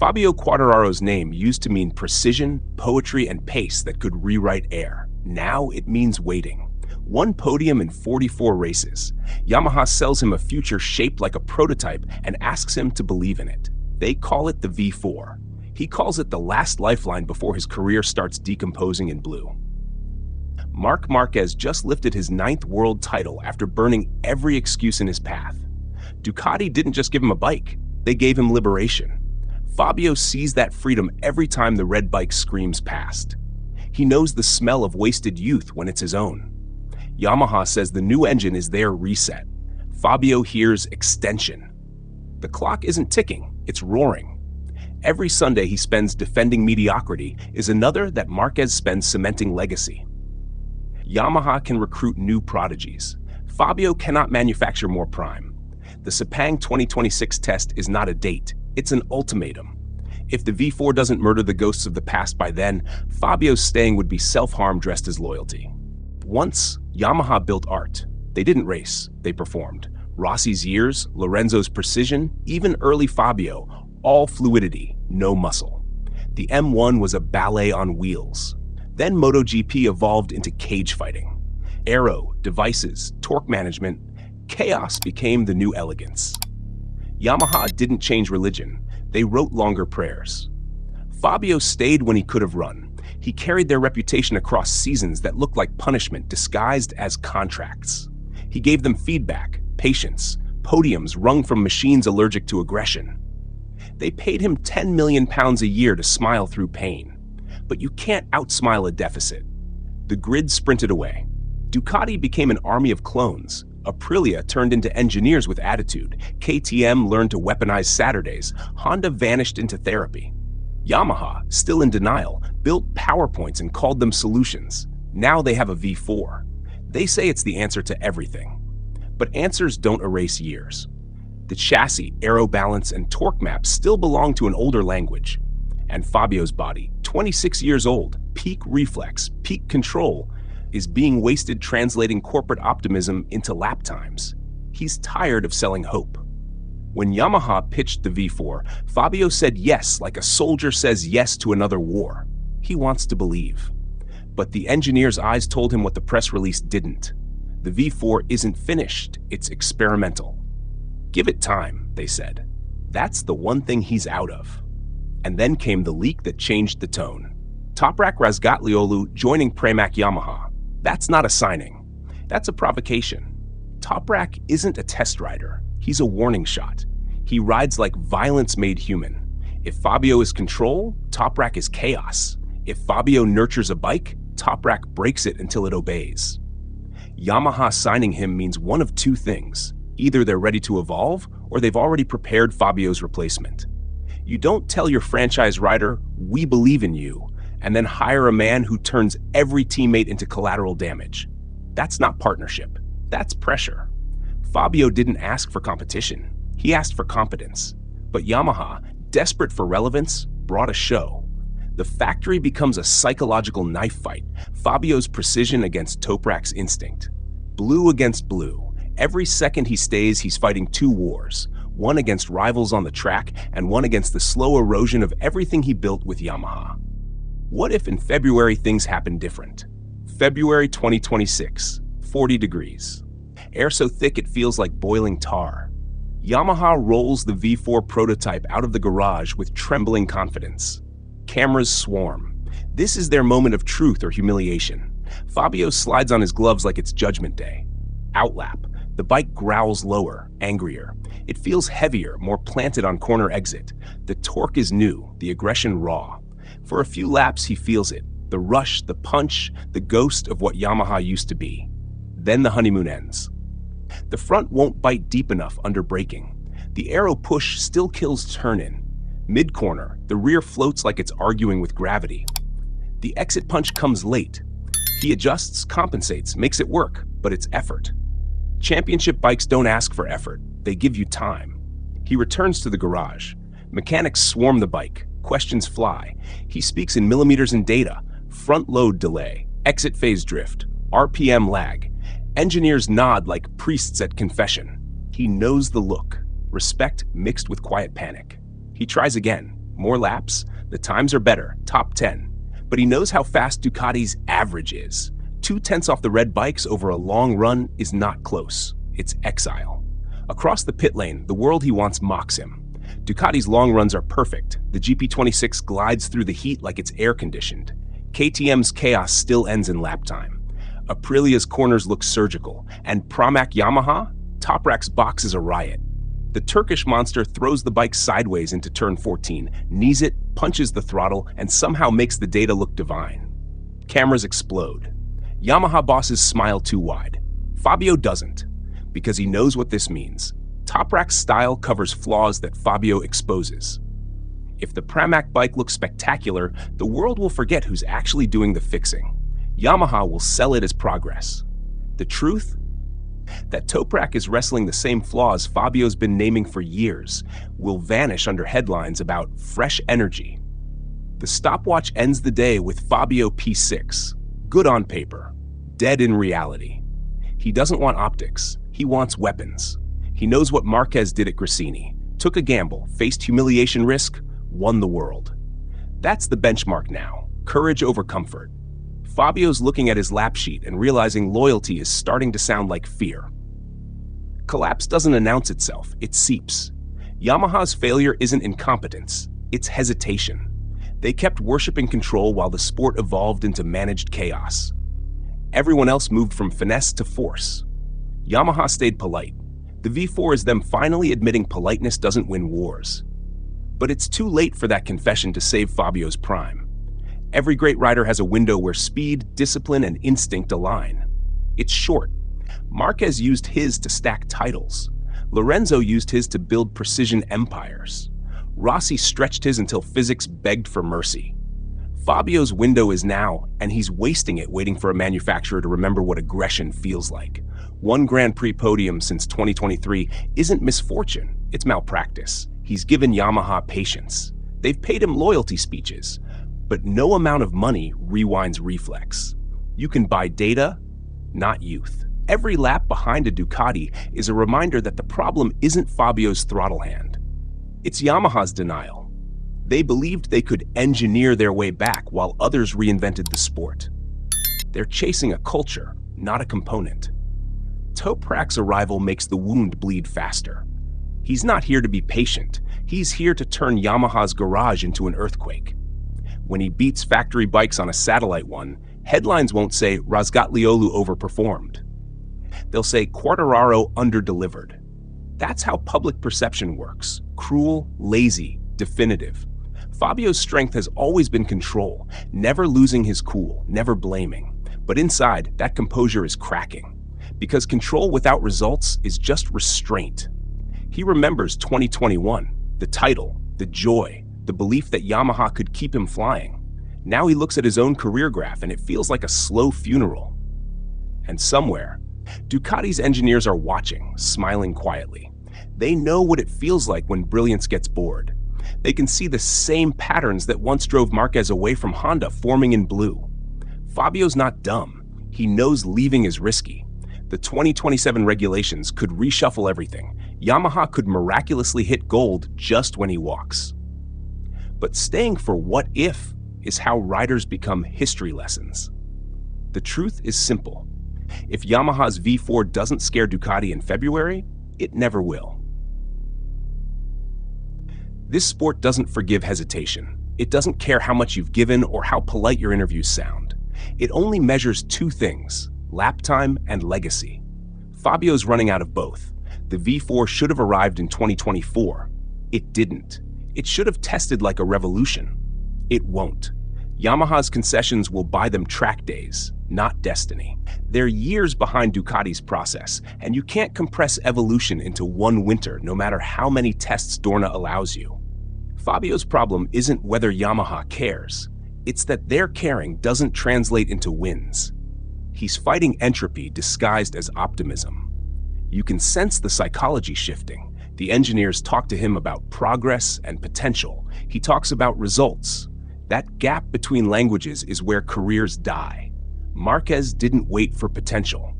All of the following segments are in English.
Fabio Quartararo's name used to mean precision, poetry, and pace that could rewrite air. Now it means waiting. One podium in 44 races. Yamaha sells him a future shaped like a prototype and asks him to believe in it. They call it the V4. He calls it the last lifeline before his career starts decomposing in blue. Marc Marquez just lifted his 9th world title after burning every excuse in his path. Ducati didn't just give him a bike, they gave him liberation. Fabio sees that freedom every time the red bike screams past. He knows the smell of wasted youth when it's his own. Yamaha says the new engine is their reset. Fabio hears extension. The clock isn't ticking, it's roaring. Every Sunday he spends defending mediocrity is another that Marquez spends cementing legacy. Yamaha can recruit new prodigies. Fabio cannot manufacture more prime. The Sepang 2026 test is not a date, it's an ultimatum. If the V4 doesn't murder the ghosts of the past by then, Fabio's staying would be self-harm dressed as loyalty. Once, Yamaha built art. They didn't race, they performed. Rossi's years, Lorenzo's precision, even early Fabio, all fluidity, no muscle. The M1 was a ballet on wheels. Then MotoGP evolved into cage fighting. Aero, devices, torque management, chaos became the new elegance. Yamaha didn't change religion, they wrote longer prayers. Fabio stayed when he could have run. He carried their reputation across seasons that looked like punishment disguised as contracts. He gave them feedback, patience, podiums wrung from machines allergic to aggression. They paid him £10 million a year to smile through pain. But you can't outsmile a deficit. The grid sprinted away. Ducati became an army of clones. Aprilia turned into engineers with attitude. KTM learned to weaponize Saturdays. Honda vanished into therapy. Yamaha, still in denial, built PowerPoints and called them solutions. Now they have a V4. They say it's the answer to everything. But answers don't erase years. The chassis, aero balance, and torque maps still belong to an older language. And Fabio's body, 26 years old, peak reflex, peak control, is being wasted translating corporate optimism into lap times. He's tired of selling hope. When Yamaha pitched the V4, Fabio said yes like a soldier says yes to another war. He wants to believe. But the engineer's eyes told him what the press release didn't. The V4 isn't finished, it's experimental. Give it time, they said. That's the one thing he's out of. And then came the leak that changed the tone. Toprak Razgatlioglu joining Pramac Yamaha. That's not a signing. That's a provocation. Toprak isn't a test rider. He's a warning shot. He rides like violence made human. If Fabio is control, Toprak is chaos. If Fabio nurtures a bike, Toprak breaks it until it obeys. Yamaha signing him means one of two things. Either they're ready to evolve, or they've already prepared Fabio's replacement. You don't tell your franchise rider, "We believe in you," and then hire a man who turns every teammate into collateral damage. That's not partnership. That's pressure. Fabio didn't ask for competition. He asked for competence. But Yamaha, desperate for relevance, brought a show. The factory becomes a psychological knife fight. Fabio's precision against Toprak's instinct. Blue against blue. Every second he stays, he's fighting two wars. One against rivals on the track, and one against the slow erosion of everything he built with Yamaha. What if in February things happen different? February 2026, 40 degrees. Air so thick it feels like boiling tar. Yamaha rolls the V4 prototype out of the garage with trembling confidence. Cameras swarm. This is their moment of truth or humiliation. Fabio slides on his gloves like it's Judgment Day. Outlap. The bike growls lower, angrier. It feels heavier, more planted on corner exit. The torque is new, the aggression raw. For a few laps, he feels it. The rush, the punch, the ghost of what Yamaha used to be. Then the honeymoon ends. The front won't bite deep enough under braking. The aero push still kills turn-in. Mid-corner, the rear floats like it's arguing with gravity. The exit punch comes late. He adjusts, compensates, makes it work, but it's effort. Championship bikes don't ask for effort. They give you time. He returns to the garage. Mechanics swarm the bike. Questions fly. He speaks in millimeters and data. Front load delay. Exit phase drift. RPM lag. Engineers nod like priests at confession. He knows the look. Respect mixed with quiet panic. He tries again. More laps, the times are better, top 10. But he knows how fast Ducati's average is. 2/10 off the red bikes over a long run is not close. It's exile. Across the pit lane, the world he wants mocks him. Ducati's long runs are perfect. The GP26 glides through the heat like it's air-conditioned. KTM's chaos still ends in lap time. Aprilia's corners look surgical, and Pramac Yamaha? Toprak's box is a riot. The Turkish monster throws the bike sideways into turn 14, knees it, punches the throttle, and somehow makes the data look divine. Cameras explode. Yamaha bosses smile too wide. Fabio doesn't, because he knows what this means. Toprak's style covers flaws that Fabio exposes. If the Pramac bike looks spectacular, the world will forget who's actually doing the fixing. Yamaha will sell it as progress. The truth? That Toprak is wrestling the same flaws Fabio's been naming for years will vanish under headlines about fresh energy. The stopwatch ends the day with Fabio P6. Good on paper, dead in reality. He doesn't want optics, he wants weapons. He knows what Márquez did at Gresini. Took a gamble, faced humiliation risk, won the world. That's the benchmark now, courage over comfort. Fabio's looking at his lap sheet and realizing loyalty is starting to sound like fear. Collapse doesn't announce itself, it seeps. Yamaha's failure isn't incompetence, it's hesitation. They kept worshiping control while the sport evolved into managed chaos. Everyone else moved from finesse to force. Yamaha stayed polite. The V4 is them finally admitting politeness doesn't win wars. But it's too late for that confession to save Fabio's prime. Every great rider has a window where speed, discipline, and instinct align. It's short. Márquez used his to stack titles. Lorenzo used his to build precision empires. Rossi stretched his until physics begged for mercy. Fabio's window is now, and he's wasting it waiting for a manufacturer to remember what aggression feels like. One Grand Prix podium since 2023 isn't misfortune, it's malpractice. He's given Yamaha patience. They've paid him loyalty speeches, but no amount of money rewinds reflex. You can buy data, not youth. Every lap behind a Ducati is a reminder that the problem isn't Fabio's throttle hand. It's Yamaha's denial. They believed they could engineer their way back while others reinvented the sport. They're chasing a culture, not a component. Toprak's arrival makes the wound bleed faster. He's not here to be patient. He's here to turn Yamaha's garage into an earthquake. When he beats factory bikes on a satellite one, headlines won't say Razgatlioglu overperformed. They'll say Quartararo underdelivered. That's how public perception works. Cruel, lazy, definitive. Fabio's strength has always been control, never losing his cool, never blaming. But inside, that composure is cracking. Because control without results is just restraint. He remembers 2021, the title, the joy, the belief that Yamaha could keep him flying. Now he looks at his own career graph and it feels like a slow funeral. And somewhere, Ducati's engineers are watching, smiling quietly. They know what it feels like when brilliance gets bored. They can see the same patterns that once drove Márquez away from Honda forming in blue. Fabio's not dumb. He knows leaving is risky. The 2027 regulations could reshuffle everything. Yamaha could miraculously hit gold just when he walks. But staying for what if is how riders become history lessons. The truth is simple. If Yamaha's V4 doesn't scare Ducati in February, it never will. This sport doesn't forgive hesitation. It doesn't care how much you've given or how polite your interviews sound. It only measures two things: lap time and legacy. Fabio's running out of both. The V4 should have arrived in 2024. It didn't. It should have tested like a revolution. It won't. Yamaha's concessions will buy them track days, not destiny. They're years behind Ducati's process, and you can't compress evolution into one winter no matter how many tests Dorna allows you. Fabio's problem isn't whether Yamaha cares. It's that their caring doesn't translate into wins. He's fighting entropy disguised as optimism. You can sense the psychology shifting. The engineers talk to him about progress and potential. He talks about results. That gap between languages is where careers die. Márquez didn't wait for potential.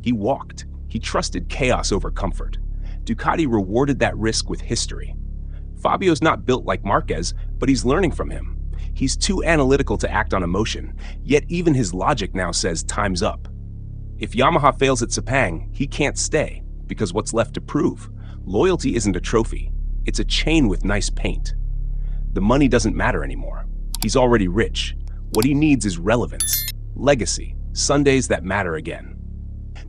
He walked. He trusted chaos over comfort. Ducati rewarded that risk with history. Fabio's not built like Marquez, but he's learning from him. He's too analytical to act on emotion, yet even his logic now says time's up. If Yamaha fails at Sepang, he can't stay, because what's left to prove? Loyalty isn't a trophy. It's a chain with nice paint. The money doesn't matter anymore. He's already rich. What he needs is relevance, legacy, Sundays that matter again.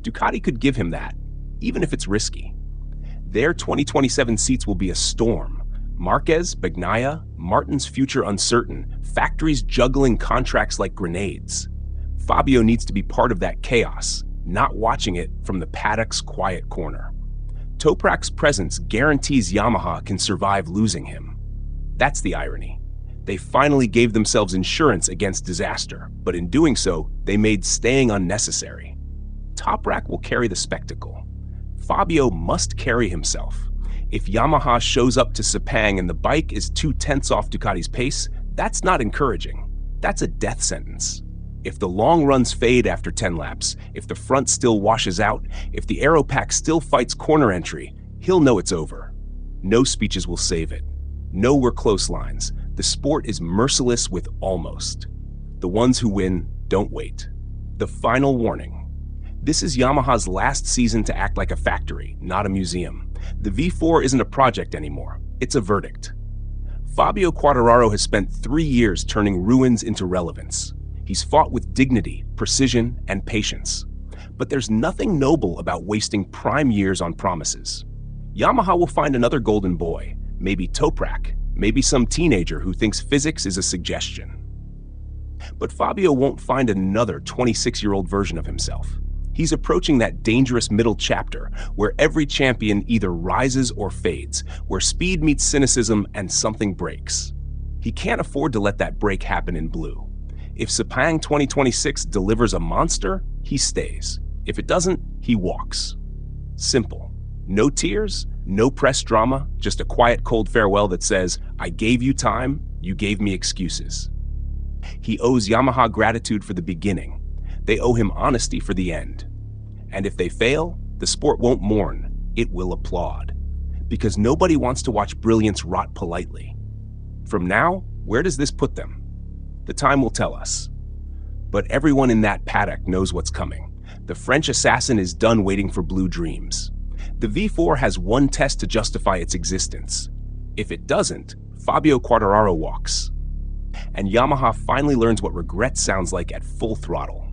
Ducati could give him that, even if it's risky. Their 2027 seats will be a storm. Márquez, Bagnaia, Martin's future uncertain, factories juggling contracts like grenades. Fabio needs to be part of that chaos, not watching it from the paddock's quiet corner. Toprak's presence guarantees Yamaha can survive losing him. That's the irony. They finally gave themselves insurance against disaster, but in doing so, they made staying unnecessary. Toprak will carry the spectacle. Fabio must carry himself. If Yamaha shows up to Sepang and the bike is 2/10 off Ducati's pace, that's not encouraging. That's a death sentence. If the long runs fade after 10 laps, if the front still washes out, if the aero pack still fights corner entry, he'll know it's over. No speeches will save it. No we're close lines. The sport is merciless with almost. The ones who win don't wait. The final warning. This is Yamaha's last season to act like a factory, not a museum. The V4 isn't a project anymore. It's a verdict. Fabio Quartararo has spent 3 years turning ruins into relevance. He's fought with dignity, precision, and patience. But there's nothing noble about wasting prime years on promises. Yamaha will find another golden boy, maybe Toprak, maybe some teenager who thinks physics is a suggestion. But Fabio won't find another 26-year-old version of himself. He's approaching that dangerous middle chapter where every champion either rises or fades, where speed meets cynicism and something breaks. He can't afford to let that break happen in blue. If Sepang 2026 delivers a monster, he stays. If it doesn't, he walks. Simple. No tears, no press drama, just a quiet, cold farewell that says, I gave you time, you gave me excuses. He owes Yamaha gratitude for the beginning. They owe him honesty for the end. And if they fail, the sport won't mourn, it will applaud. Because nobody wants to watch brilliance rot politely. From now, where does this put them? The time will tell us. But everyone in that paddock knows what's coming. The French assassin is done waiting for blue dreams. The V4 has one test to justify its existence. If it doesn't, Fabio Quartararo walks. And Yamaha finally learns what regret sounds like at full throttle.